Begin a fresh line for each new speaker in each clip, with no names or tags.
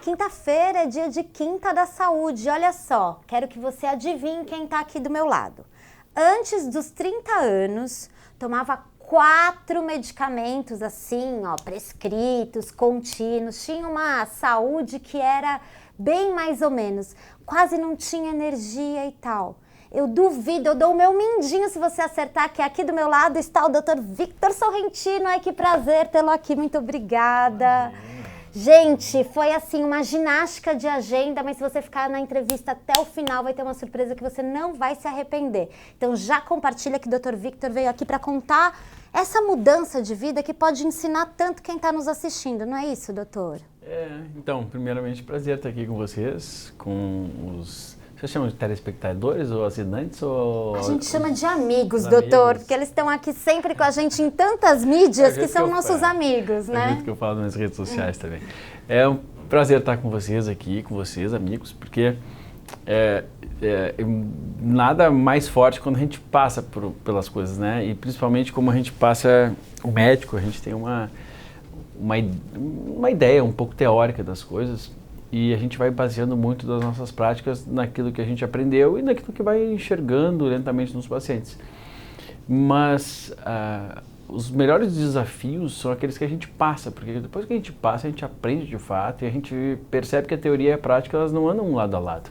Quinta-feira é dia de Quinta da Saúde. Olha só, quero que você adivinhe quem está aqui do meu lado. Antes dos 30 anos, tomava 4 medicamentos assim, ó, prescritos, contínuos. Tinha uma saúde que era bem mais ou menos. Quase não tinha energia e tal. Eu duvido, eu dou o meu mindinho se você acertar, que aqui do meu lado está o Dr. Victor Sorrentino. Ai, que prazer tê-lo aqui, muito obrigada. Gente, foi assim uma ginástica de agenda, mas se você ficar na entrevista até o final vai ter uma surpresa que você não vai se arrepender. Então já compartilha que o Dr. Victor veio aqui para contar essa mudança de vida que pode ensinar tanto quem está nos assistindo, não é isso, doutor?
Então, primeiramente, prazer estar aqui com vocês, com os... Vocês chamam de telespectadores ou assinantes? Ou...
A gente chama de amigos, doutor, porque eles estão aqui sempre com a gente em tantas mídias que são nossos amigos, né?
É o jeito que eu falo nas redes sociais também. É um prazer estar com vocês aqui, com vocês, amigos, porque nada mais forte quando a gente passa pelas coisas, né? E principalmente como a gente passa, o médico, a gente tem uma ideia um pouco teórica das coisas. E a gente vai baseando muito das nossas práticas naquilo que a gente aprendeu e naquilo que vai enxergando lentamente nos pacientes. Mas os melhores desafios são aqueles que a gente passa, porque depois que a gente passa, a gente aprende de fato e a gente percebe que a teoria e a prática elas não andam lado a lado.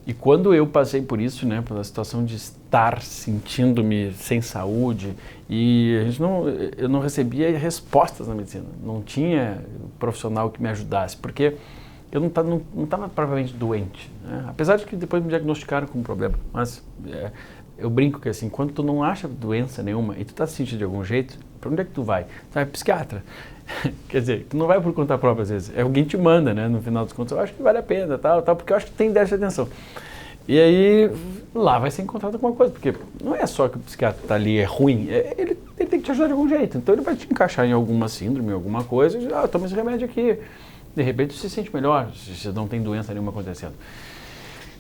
E quando eu passei por isso, né, pela situação de estar sentindo-me sem saúde e eu não recebia respostas na medicina, não tinha profissional que me ajudasse, porque eu não estava propriamente doente, né? Apesar de que depois me diagnosticaram com um problema, mas eu brinco que assim, quando tu não acha doença nenhuma e tu está se sentindo de algum jeito, para onde é que tu vai? Tu vai psiquiatra. Quer dizer, tu não vai por conta própria às vezes, alguém te manda, né? No final dos contos, eu acho que vale a pena, tal, porque eu acho que tem déficit de atenção. E aí, lá vai ser encontrado alguma coisa, porque não é só que o psiquiatra está ali, é ruim, ele tem que te ajudar de algum jeito. Então ele vai te encaixar em alguma síndrome, alguma coisa, e toma esse remédio aqui. De repente você se sente melhor, se você não tem doença nenhuma acontecendo.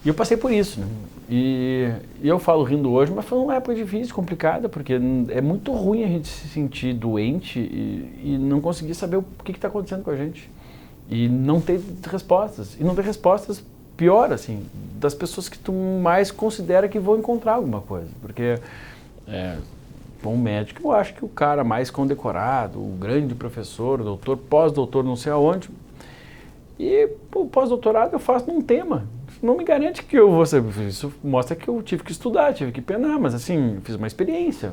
E eu passei por isso, né? E eu falo rindo hoje, mas foi uma época difícil, complicada, porque é muito ruim a gente se sentir doente e não conseguir saber o que está acontecendo com a gente. E não ter respostas. E não ter respostas pior, assim, das pessoas que tu mais considera que vão encontrar alguma coisa. Porque, bom médico, eu acho que o cara mais condecorado, o grande professor, o doutor, pós-doutor, não sei aonde. E o pós-doutorado eu faço num tema. Não me garante que eu vou saber. Isso mostra que eu tive que estudar, tive que penar, mas assim, fiz uma experiência.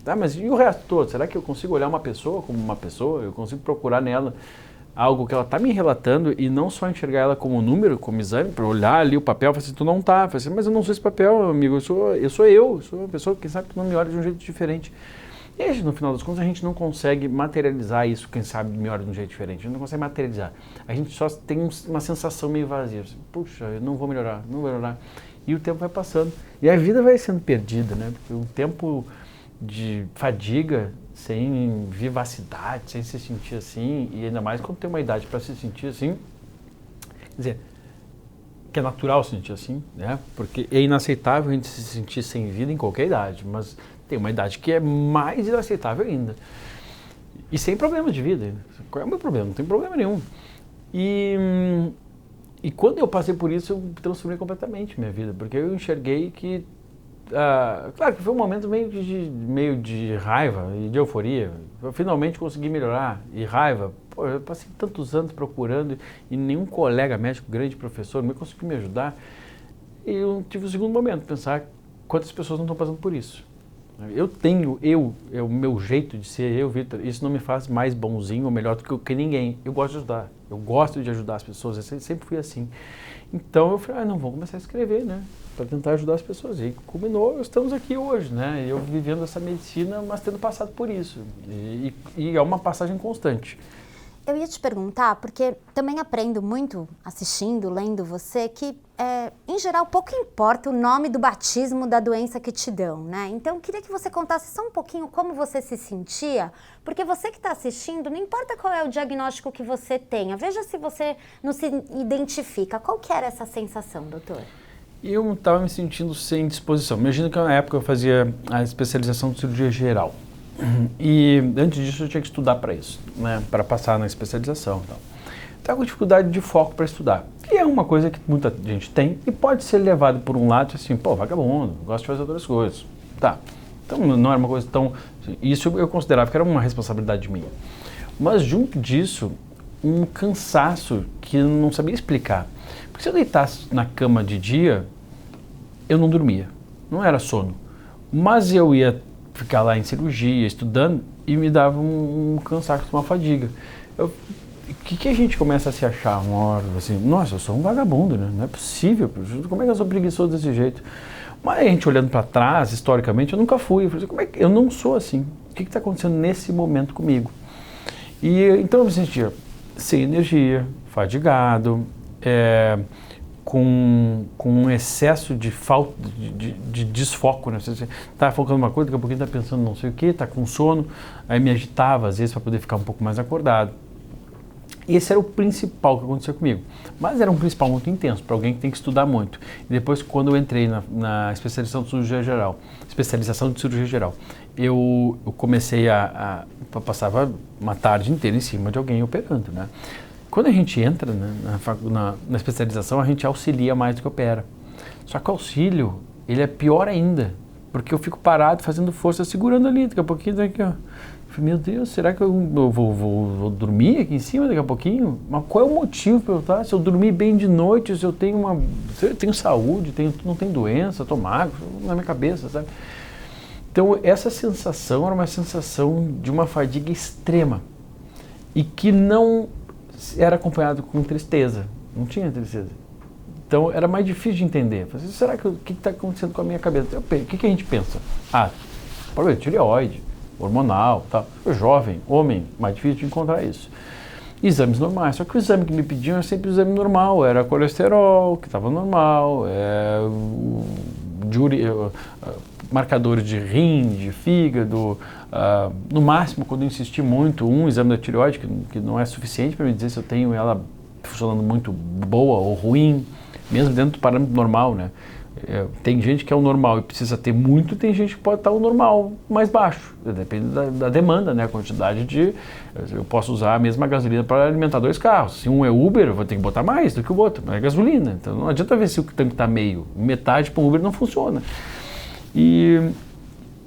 Tá, mas e o resto todo? Será que eu consigo olhar uma pessoa como uma pessoa? Eu consigo procurar nela algo que ela está me relatando e não só enxergar ela como número, como exame, para olhar ali o papel e falar assim, tu não tá. Assim, mas eu não sou esse papel, amigo, eu sou uma pessoa, quem sabe tu não me olha de um jeito diferente. E aí, no final das contas, a gente não consegue materializar isso, quem sabe me olha de um jeito diferente, a gente não consegue materializar. A gente só tem uma sensação meio vazia, assim, puxa, eu não vou melhorar, não vou melhorar. E o tempo vai passando. E a vida vai sendo perdida, né? Porque o tempo de fadiga, sem vivacidade, sem se sentir assim, e ainda mais quando tem uma idade para se sentir assim, quer dizer, que é natural se sentir assim, né? Porque é inaceitável a gente se sentir sem vida em qualquer idade, mas tem uma idade que é mais inaceitável ainda. E sem problema de vida. Qual é o meu problema? Não tem problema nenhum. E quando eu passei por isso, eu transformei completamente minha vida, porque eu enxerguei que claro que foi um momento meio de raiva e de euforia. Eu finalmente consegui melhorar. E raiva, pô, eu passei tantos anos procurando e nenhum colega médico, grande professor, não conseguiu me ajudar. E eu tive o segundo momento, pensar quantas pessoas não estão passando por isso. É o meu jeito de ser, Victor, isso não me faz mais bonzinho ou melhor do que ninguém. Eu gosto de ajudar, eu gosto de ajudar as pessoas, eu sempre fui assim. Então eu falei, não, vou começar a escrever, né, para tentar ajudar as pessoas. E culminou, estamos aqui hoje, né, eu vivendo essa medicina, mas tendo passado por isso. E é uma passagem constante.
Eu ia te perguntar, porque também aprendo muito assistindo, lendo você, que em geral, pouco importa o nome do batismo da doença que te dão, né? Então, eu queria que você contasse só um pouquinho como você se sentia, porque você que está assistindo, não importa qual é o diagnóstico que você tenha, veja se você não se identifica. Qual que era essa sensação, doutor?
Eu estava me sentindo sem disposição. Imagina que na época eu fazia a especialização de cirurgia geral. E antes disso eu tinha que estudar para isso, né? Para passar na especialização e tal. Estava com dificuldade de foco para estudar. E é uma coisa que muita gente tem e pode ser levado por um lado assim, pô, vagabundo, gosto de fazer outras coisas. Tá. Então não era uma coisa tão... Isso eu considerava que era uma responsabilidade minha. Mas junto disso, um cansaço que eu não sabia explicar. Porque se eu deitasse na cama de dia, eu não dormia. Não era sono. Mas eu ia ficar lá em cirurgia, estudando, e me dava um cansaço, uma fadiga. O que a gente começa a se achar uma hora, assim, nossa, eu sou um vagabundo, né? Não é possível, como é que eu sou preguiçoso desse jeito? Mas a gente olhando para trás, historicamente, eu nunca fui. Eu falei, como é que eu não sou assim? O que está acontecendo nesse momento comigo? E então eu me sentia sem energia, fadigado, com um excesso de falta, de desfoco, né? Você está focando uma coisa, daqui a pouquinho está pensando não sei o que, está com sono, aí me agitava às vezes para poder ficar um pouco mais acordado. Esse era o principal que aconteceu comigo, mas era um principal muito intenso, para alguém que tem que estudar muito. E depois, quando eu entrei na especialização de cirurgia geral, eu comecei passava uma tarde inteira em cima de alguém operando, né? Quando a gente entra, né, na especialização, a gente auxilia mais do que opera. Só que o auxílio, ele é pior ainda, porque eu fico parado fazendo força, segurando ali, daqui a pouquinho, daqui, ó. Meu Deus, será que eu vou dormir aqui em cima daqui a pouquinho? Mas qual é o motivo para eu estar? Se eu dormir bem de noite, se eu tenho saúde, não tenho doença, estou magro, na minha cabeça, sabe? Então, essa sensação era uma sensação de uma fadiga extrema e que não era acompanhado com tristeza, não tinha tristeza. Então, era mais difícil de entender. Falei, será que o que está acontecendo com a minha cabeça? O que a gente pensa? Problema de tireoide, hormonal, tal. Eu jovem, homem, mais difícil de encontrar isso. Exames normais, só que o exame que me pediam era sempre o exame normal, era colesterol, que estava normal, marcadores de rim, de fígado, no máximo, quando eu insisti muito, um exame da tireoide, que não é suficiente para me dizer se eu tenho ela funcionando muito boa ou ruim, mesmo dentro do parâmetro normal, né? Tem gente que é o normal e precisa ter muito, tem gente que pode estar o normal mais baixo, depende da demanda, né? A quantidade eu posso usar a mesma gasolina para alimentar 2 carros, se um é Uber, eu vou ter que botar mais do que o outro, mas é gasolina, então não adianta ver se o tanque está meio, metade para o Uber não funciona. E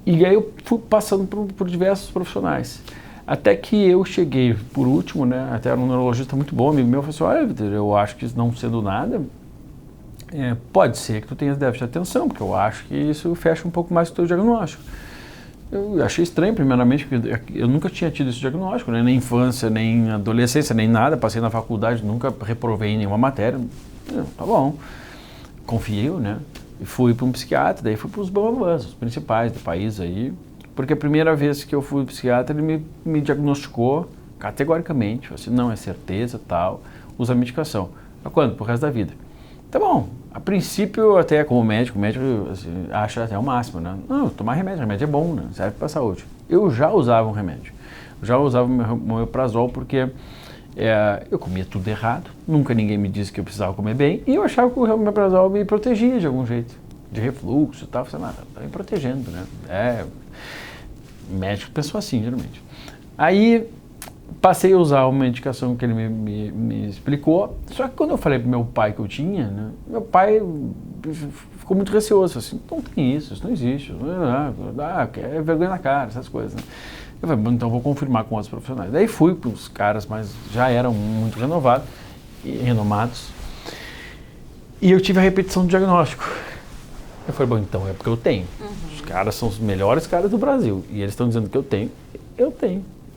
aí eu fui passando por diversos profissionais, até que eu cheguei, por último, né? Até era um neurologista muito bom, amigo meu, falou assim, olha, Vitor, eu acho que não sendo nada, pode ser que tu tenhas déficit de atenção, porque eu acho que isso fecha um pouco mais o teu diagnóstico. Eu achei estranho, primeiramente, porque eu nunca tinha tido esse diagnóstico, né? Nem infância, nem adolescência, nem nada. Passei na faculdade, nunca reprovei em nenhuma matéria. Tá bom. Confiei, né? E fui para um psiquiatra, daí fui para os bambambãs, os principais do país aí. Porque a primeira vez que eu fui ao psiquiatra, ele me diagnosticou categoricamente. Falei assim, não, é certeza, tal, usa medicação. Para quando? Pro resto da vida. Tá bom, a princípio até como médico, o médico assim, acha até o máximo, né? Não, tomar remédio é bom, né? Serve para a saúde. Eu já usava um remédio, já usava o omeprazol porque eu comia tudo errado, nunca ninguém me disse que eu precisava comer bem e eu achava que o omeprazol me protegia de algum jeito, de refluxo e tal, sei lá, tá me protegendo, né? O médico pensou assim, geralmente. Aí passei a usar uma medicação que ele me explicou, só que quando eu falei pro meu pai que eu tinha, né, meu pai ficou muito receoso, assim, não tem isso não existe, é vergonha na cara, essas coisas, né? Eu falei, então vou confirmar com outros profissionais. Daí fui para os caras, mas já eram muito renomados, e eu tive a repetição do diagnóstico. Eu falei, bom, então é porque eu tenho. Os caras são os melhores caras do Brasil, e eles estão dizendo que eu tenho.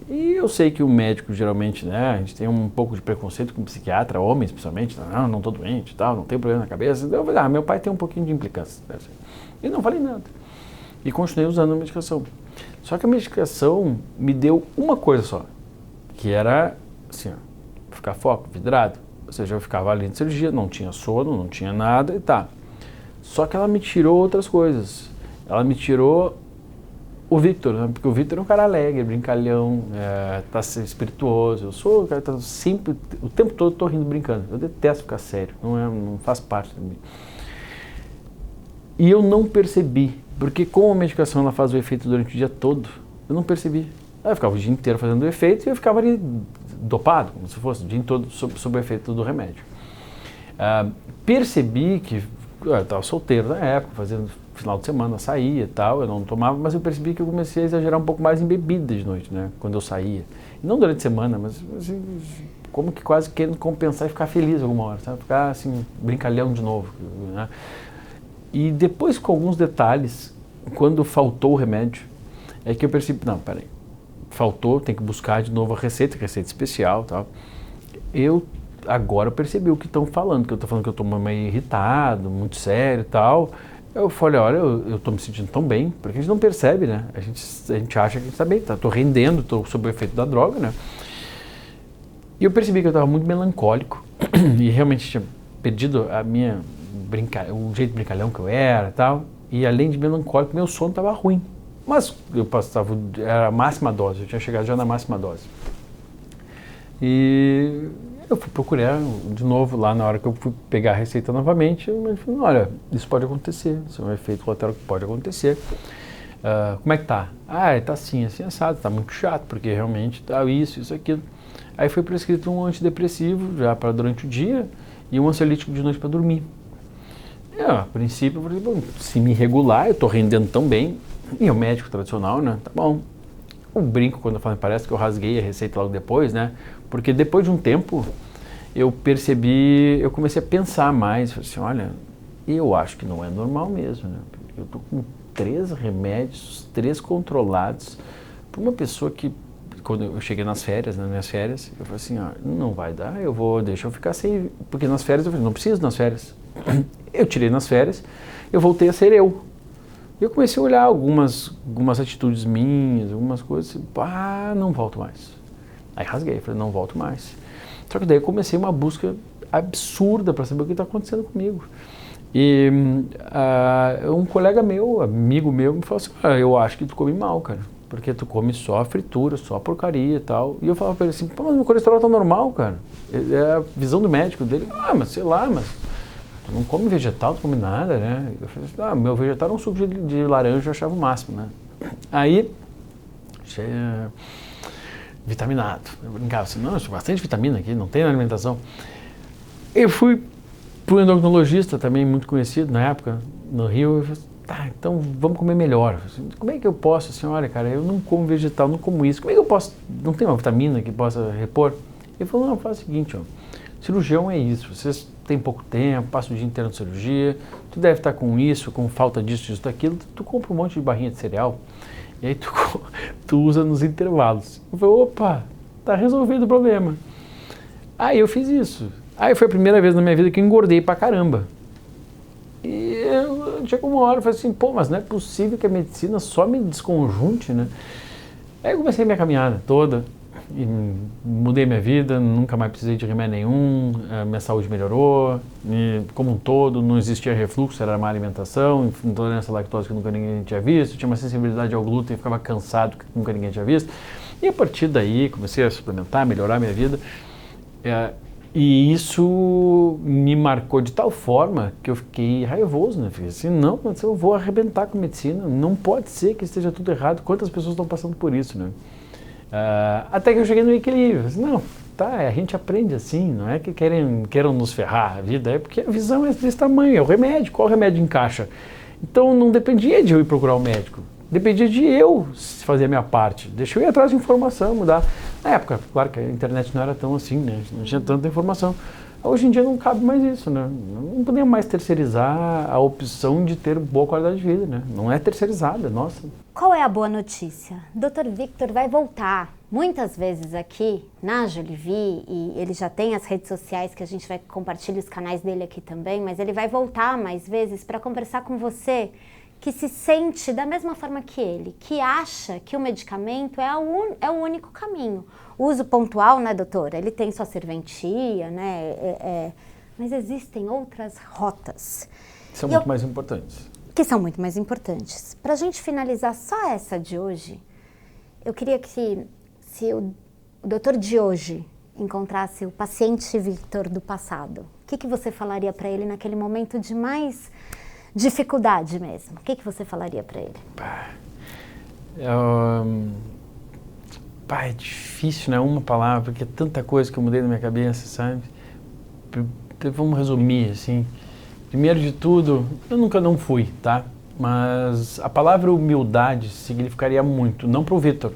E eu sei que o médico, geralmente, né, a gente tem um pouco de preconceito com o psiquiatra, homens principalmente, não estou doente e tal, não tenho problema na cabeça. Então eu falei, meu pai tem um pouquinho de implicância. E não falei nada. E continuei usando a medicação. Só que a medicação me deu uma coisa só, que era, assim, ficar foco, vidrado. Ou seja, eu ficava ali de cirurgia, não tinha sono, não tinha nada e tá. Só que ela me tirou outras coisas. Ela me tirou o Victor, né? Porque o Victor é um cara alegre, brincalhão, tá espirituoso. Eu sou o cara que tá sempre, o tempo todo tô rindo, brincando. Eu detesto ficar sério, não faz parte de mim. E eu não percebi, porque como a medicação ela faz o efeito durante o dia todo, eu não percebi. Eu ficava o dia inteiro fazendo o efeito e eu ficava ali dopado, como se fosse o dia todo sob o efeito do remédio. Percebi que eu estava solteiro na época, fazendo final de semana, saía e tal, eu não tomava, mas eu percebi que eu comecei a exagerar um pouco mais em bebida de noite, né, quando eu saía. E não durante a semana, mas assim, como que quase querendo compensar e ficar feliz alguma hora, sabe? Ficar assim, brincalhão de novo, né? E depois, com alguns detalhes, quando faltou o remédio, é que eu percebi, não, peraí, faltou, tem que buscar de novo a receita especial e tal. Agora eu percebi o que estão falando, que eu estou falando que eu estou meio irritado, muito sério e tal. Eu falei, olha, eu estou me sentindo tão bem, porque a gente não percebe, né? A gente acha que a gente está bem, estou rendendo, estou sob o efeito da droga, né? E eu percebi que eu estava muito melancólico e realmente tinha perdido o jeito brincalhão que eu era e tal. E além de melancólico, meu sono estava ruim. Mas era a máxima dose, eu tinha chegado já na máxima dose. E eu fui procurar de novo lá na hora que eu fui pegar a receita novamente. Eu falei, olha, isso pode acontecer, isso é um efeito colateral que pode acontecer. Como é que tá? Tá assim, assado, tá muito chato, porque realmente tá isso, aquilo. Aí foi prescrito um antidepressivo já para durante o dia e um ansiolítico de noite para dormir. A princípio, eu falei, bom, se me regular, eu tô rendendo tão bem, e é o médico tradicional, né? Tá bom. Eu brinco quando eu falo, parece que eu rasguei a receita logo depois, né? Porque depois de um tempo, eu comecei a pensar mais, falei assim, olha, eu acho que não é normal mesmo, né? Eu tô com 3 remédios, 3 controlados, para uma pessoa que, quando eu cheguei nas férias, nas minhas férias, eu falei assim, não vai dar, deixa eu ficar sem, porque nas férias eu falei, não preciso nas férias. Eu tirei nas férias, eu voltei a ser eu. E eu comecei a olhar algumas atitudes minhas, algumas coisas, não volto mais. Aí rasguei, falei, não volto mais. Só que daí eu comecei uma busca absurda para saber o que está acontecendo comigo. E um colega meu, amigo meu, me falou assim, eu acho que tu come mal, cara, porque tu come só fritura, só porcaria e tal. E eu falava para ele assim, mas meu colesterol tá normal, cara. É a visão do médico dele, mas sei lá, mas tu não come vegetal, tu come nada, né? Eu falei assim, meu vegetal era um suco de laranja, eu achava o máximo, né? Aí, vitaminado. Eu brincava assim, não, eu sou bastante vitamina aqui, não tem na alimentação. Eu fui para o endocrinologista, também muito conhecido na época, no Rio, eu falei, então vamos comer melhor. Como é que eu posso, assim, olha, cara, eu não como vegetal, não como isso, como é que eu posso, não tem uma vitamina que possa repor? Ele falou, não, faz o seguinte, cirurgião é isso, vocês têm pouco tempo, passa o dia inteiro na cirurgia, tu deve estar com isso, com falta disso, daquilo, tu compra um monte de barrinha de cereal, e aí tu usa nos intervalos. Eu falei, opa, tá resolvido o problema. Aí eu fiz isso. Aí foi a primeira vez na minha vida que eu engordei pra caramba. E chegou uma hora, eu falei assim, mas não é possível que a medicina só me desconjunte, né? Aí eu comecei a minha caminhada toda, e mudei minha vida, nunca mais precisei de remédio nenhum, minha saúde melhorou, como um todo, não existia refluxo, era má alimentação, intolerância à lactose que nunca ninguém tinha visto, tinha uma sensibilidade ao glúten, ficava cansado que nunca ninguém tinha visto. E a partir daí comecei a suplementar, melhorar minha vida. E isso me marcou de tal forma que eu fiquei raivoso, né? Fiquei assim, não, mas eu vou arrebentar com medicina, não pode ser que esteja tudo errado, quantas pessoas estão passando por isso, né? Até que eu cheguei no equilíbrio, assim, não, a gente aprende assim, não é que queiram nos ferrar a vida, é porque a visão é desse tamanho, é o remédio, qual remédio encaixa? Então não dependia de eu ir procurar o médico, dependia de eu fazer a minha parte, deixa eu ir atrás de informação, mudar. Na época, claro que a internet não era tão assim, né? Não tinha tanta informação. Hoje em dia não cabe mais isso, né? Não podemos mais terceirizar a opção de ter boa qualidade de vida, né? Não é terceirizada, nossa.
Qual é a boa notícia? Dr. Victor vai voltar muitas vezes aqui na Jolivie, e ele já tem as redes sociais que a gente vai compartilhar os canais dele aqui também, mas ele vai voltar mais vezes para conversar com você que se sente da mesma forma que ele, que acha que o medicamento é o único caminho. O uso pontual, né, doutora? Ele tem sua serventia, né? mas existem outras rotas.
São muito mais importantes.
Que são muito mais importantes. Para a gente finalizar só essa de hoje, eu queria que se o doutor de hoje encontrasse o paciente Victor do passado, o que você falaria para ele naquele momento de mais dificuldade mesmo? O que você falaria para ele?
É difícil, né? Uma palavra, porque é tanta coisa que eu mudei na minha cabeça, sabe? Vamos resumir, assim. Primeiro de tudo, eu nunca não fui, tá? Mas a palavra humildade significaria muito, não para o Victor,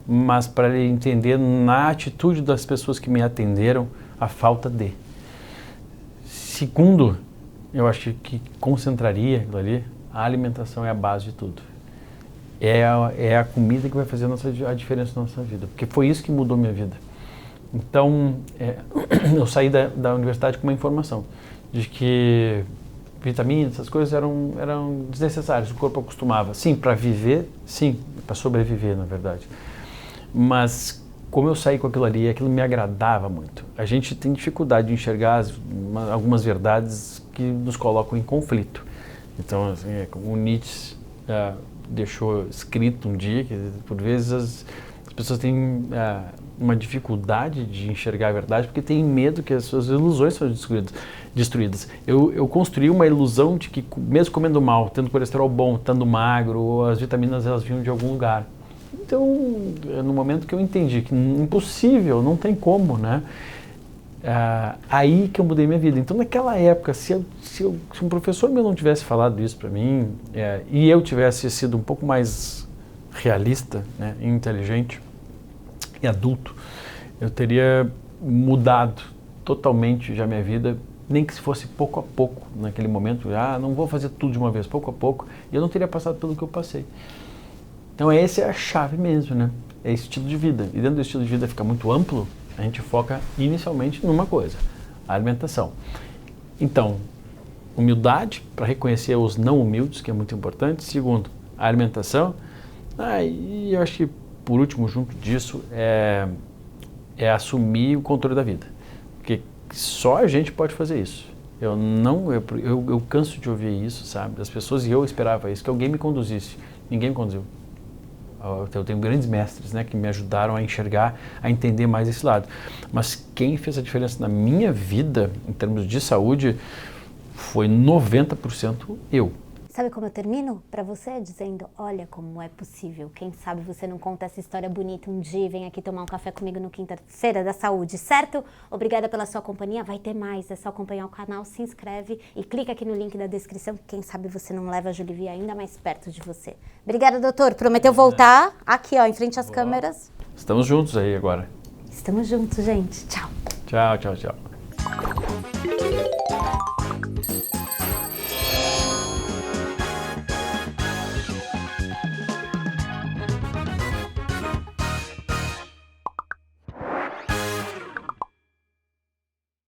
mas para ele entender na atitude das pessoas que me atenderam a falta de. Segundo, eu acho que concentraria aquilo ali, a alimentação é a base de tudo. É a comida que vai fazer a diferença na nossa vida, porque foi isso que mudou minha vida. Então, eu saí da universidade com uma informação de que vitaminas, essas coisas eram desnecessárias, o corpo acostumava. Sim, para viver, sim, para sobreviver, na verdade. Mas, como eu saí com aquilo ali, aquilo me agradava muito. A gente tem dificuldade de enxergar algumas verdades que nos colocam em conflito. Então, assim, como o Nietzsche deixou escrito um dia, que por vezes as pessoas têm uma dificuldade de enxergar a verdade porque têm medo que as suas ilusões sejam destruídas. Eu construí uma ilusão de que mesmo comendo mal, tendo colesterol bom, estando magro, as vitaminas elas vinham de algum lugar. Então, no momento que eu entendi que impossível, não tem como, né? Aí que eu mudei minha vida. Então, naquela época, se um professor meu não tivesse falado isso para mim e eu tivesse sido um pouco mais realista, né, inteligente e adulto, eu teria mudado totalmente já minha vida, nem que se fosse pouco a pouco, naquele momento, não vou fazer tudo de uma vez, pouco a pouco, e eu não teria passado pelo que eu passei. Então essa é a chave mesmo, né? É estilo de vida. E dentro do estilo de vida fica muito amplo, a gente foca inicialmente numa coisa, a alimentação. Então, humildade, para reconhecer os não humildes, que é muito importante. Segundo, a alimentação. E eu acho que, por último, junto disso, é assumir o controle da vida. Porque só a gente pode fazer isso. Eu canso de ouvir isso, sabe? Das pessoas, e eu esperava isso, que alguém me conduzisse. Ninguém me conduziu. Eu tenho grandes mestres, né, que me ajudaram a enxergar, a entender mais esse lado. Mas quem fez a diferença na minha vida, em termos de saúde, foi 90% eu.
Sabe como eu termino para você? Dizendo, olha como é possível. Quem sabe você não conta essa história bonita um dia e vem aqui tomar um café comigo no Quinta-feira da Saúde, certo? Obrigada pela sua companhia. Vai ter mais, é só acompanhar o canal, se inscreve e clica aqui no link da descrição. Quem sabe você não leva a Julivia ainda mais perto de você. Obrigada, doutor. Prometeu voltar aqui, ó, em frente às câmeras.
Estamos juntos aí agora.
Estamos juntos, gente. Tchau.
Tchau, tchau, tchau.